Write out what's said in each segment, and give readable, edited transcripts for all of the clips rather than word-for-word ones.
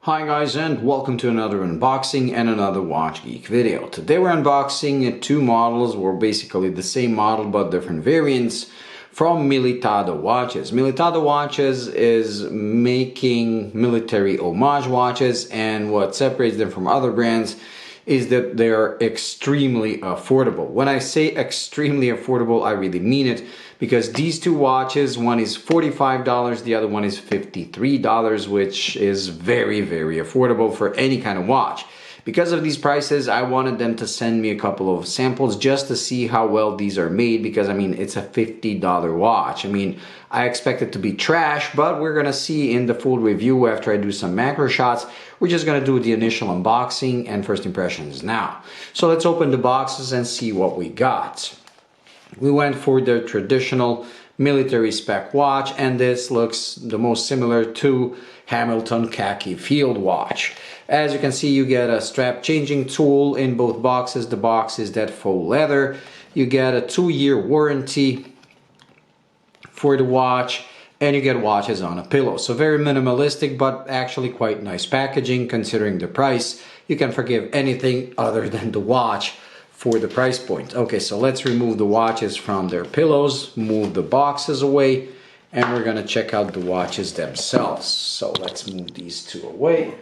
Hi guys, and welcome to another unboxing and another Watch Geek video. Today we're unboxing two models, or basically the same model but different variants from MILITADO watches. MILITADO watches is making military homage watches, and what separates them from other brands is that they are extremely affordable. When I say extremely affordable, I really mean it, because these two watches, one is $45, the other one is $53, which is very affordable for any kind of watch. Because of these prices, I wanted them to send me a couple of samples just to see how well these are made, because I mean, it's a $50 watch. I mean, I expect it to be trash, but we're gonna see in the full review after I do some macro shots. We're just gonna do the initial unboxing and first impressions now. So let's open the boxes and see what we got. We went for the traditional military spec watch, and this looks the most similar to Hamilton khaki field watch. As you can see, you get a strap changing tool in both boxes. The box is that faux leather. You get a 2-year warranty for the watch, and you get watches on a pillow. So very minimalistic, but actually quite nice packaging considering the price. You can forgive anything other than the watch for the price point. Okay, so let's remove the watches from their pillows, move the boxes away, and we're gonna check out the watches themselves. So let's move these two away.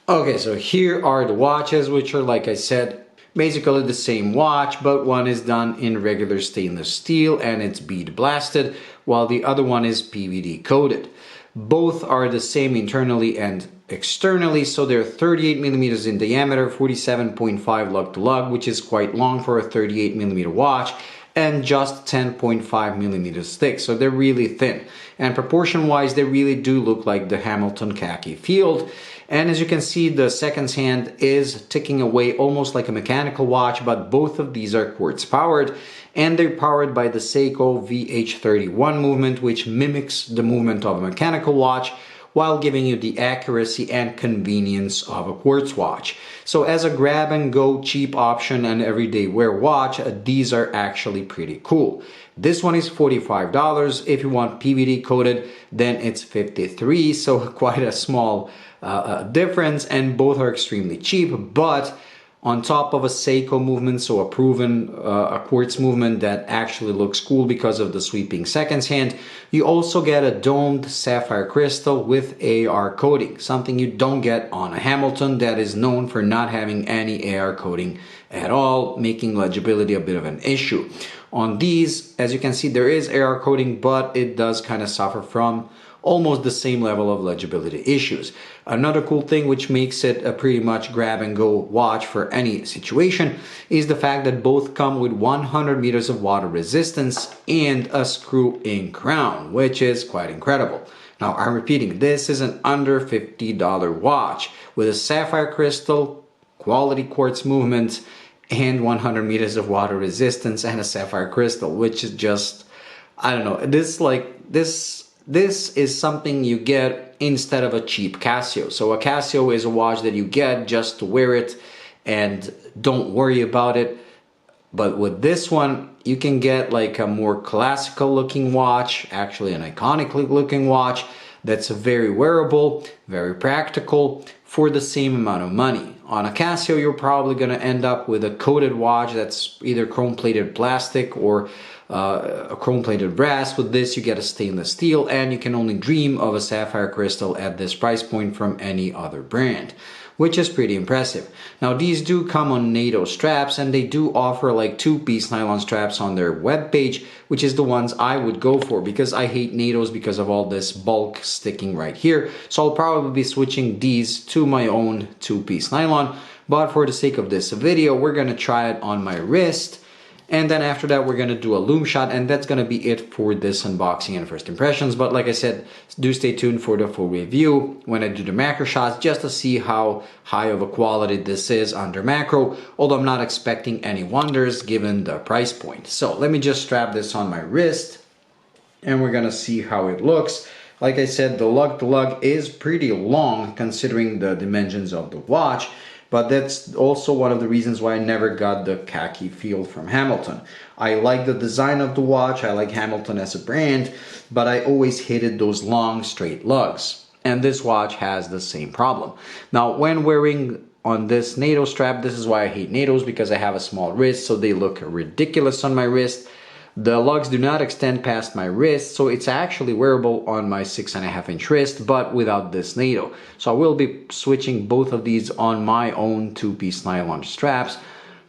Okay, so here are the watches, which are, like I said, basically the same watch, but one is done in regular stainless steel and it's bead blasted, while the other one is PVD coated. Both are the same internally and externally, so they're 38 millimeters in diameter, 47.5 lug to lug, which is quite long for a 38 millimeter watch, and just 10.5 millimeters thick, so they're really thin. And proportion wise, they really do look like the Hamilton khaki field. And as you can see, the seconds hand is ticking away almost like a mechanical watch, but both of these are quartz powered, and they're powered by the Seiko VH31 movement, which mimics the movement of a mechanical watch while giving you the accuracy and convenience of a quartz watch. So as a grab and go cheap option and everyday wear watch, these are actually pretty cool. This one is $45. If you want PVD coated, then it's $53, so quite a small difference, and both are extremely cheap. But on top of a Seiko movement, so a proven a quartz movement that actually looks cool because of the sweeping seconds hand, you also get a domed sapphire crystal with AR coating, something you don't get on a Hamilton that is known for not having any AR coating at all, making legibility a bit of an issue. On these, as you can see, there is AR coating, but it does kind of suffer from almost the same level of legibility issues. Another cool thing which makes it a pretty much grab and go watch for any situation is the fact that both come with 100 meters of water resistance and a screw-in crown, which is quite incredible. Now, I'm repeating, this is an under $50 watch with a sapphire crystal, quality quartz movement, and 100 meters of water resistance and a sapphire crystal, which is just, I don't know, this is something you get instead of a cheap Casio. So a Casio is a watch that you get just to wear it and don't worry about it. But with this one, you can get like a more classical looking watch, actually an iconic looking watch that's very wearable, very practical for the same amount of money. On a Casio, you're probably going to end up with a coated watch that's either chrome-plated plastic or a chrome-plated brass. With this, you get a stainless steel, and you can only dream of a sapphire crystal at this price point from any other brand, which is pretty impressive. Now, these do come on NATO straps, and they do offer like 2-piece nylon straps on their webpage, which is the ones I would go for, because I hate NATOs because of all this bulk sticking right here. So I'll probably be switching these to my own 2-piece nylon, but for the sake of this video, we're gonna try it on my wrist. And then after that, we're going to do a Lume shot, and that's going to be it for this unboxing and first impressions. But like I said, do stay tuned for the full review when I do the macro shots, just to see how high of a quality this is under macro, although I'm not expecting any wonders given the price point. So let me just strap this on my wrist, and we're going to see how it looks. Like I said, the lug to lug is pretty long considering the dimensions of the watch. But that's also one of the reasons why I never got the khaki field from Hamilton. I like the design of the watch, I like Hamilton as a brand, but I always hated those long straight lugs. And this watch has the same problem. Now, when wearing on this NATO strap, this is why I hate NATOs, because I have a small wrist, so they look ridiculous on my wrist. The lugs do not extend past my wrist, so it's actually wearable on my 6.5-inch wrist, but without this NATO. So I will be switching both of these on my own 2-piece nylon straps,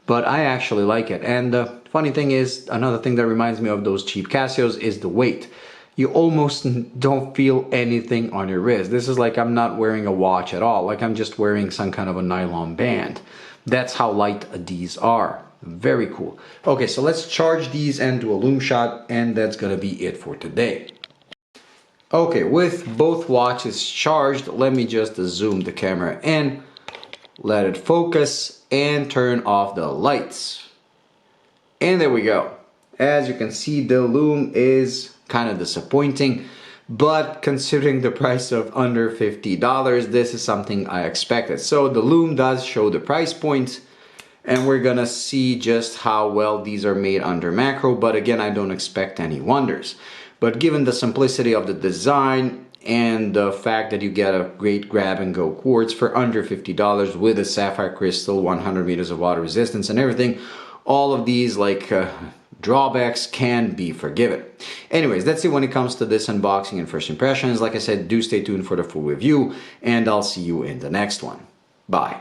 but I actually like it. And the funny thing is, another thing that reminds me of those cheap Casios is the weight. You almost don't feel anything on your wrist. This is like I'm not wearing a watch at all, like I'm just wearing some kind of a nylon band. That's how light these are. Very cool. Okay, so let's charge these and do a lume shot, and that's gonna be it for today. Okay, with both watches charged, let me just zoom the camera in, let it focus, and turn off the lights. And there we go. As you can see, the lume is kind of disappointing, but considering the price of under $50, this is something I expected. So the lume does show the price point, and we're gonna see just how well these are made under macro, but again, I don't expect any wonders. But given the simplicity of the design and the fact that you get a great grab-and-go quartz for under $50 with a sapphire crystal, 100 meters of water resistance and everything, all of these drawbacks can be forgiven. Anyways, that's it when it comes to this unboxing and first impressions. Like I said, do stay tuned for the full review, and I'll see you in the next one. Bye.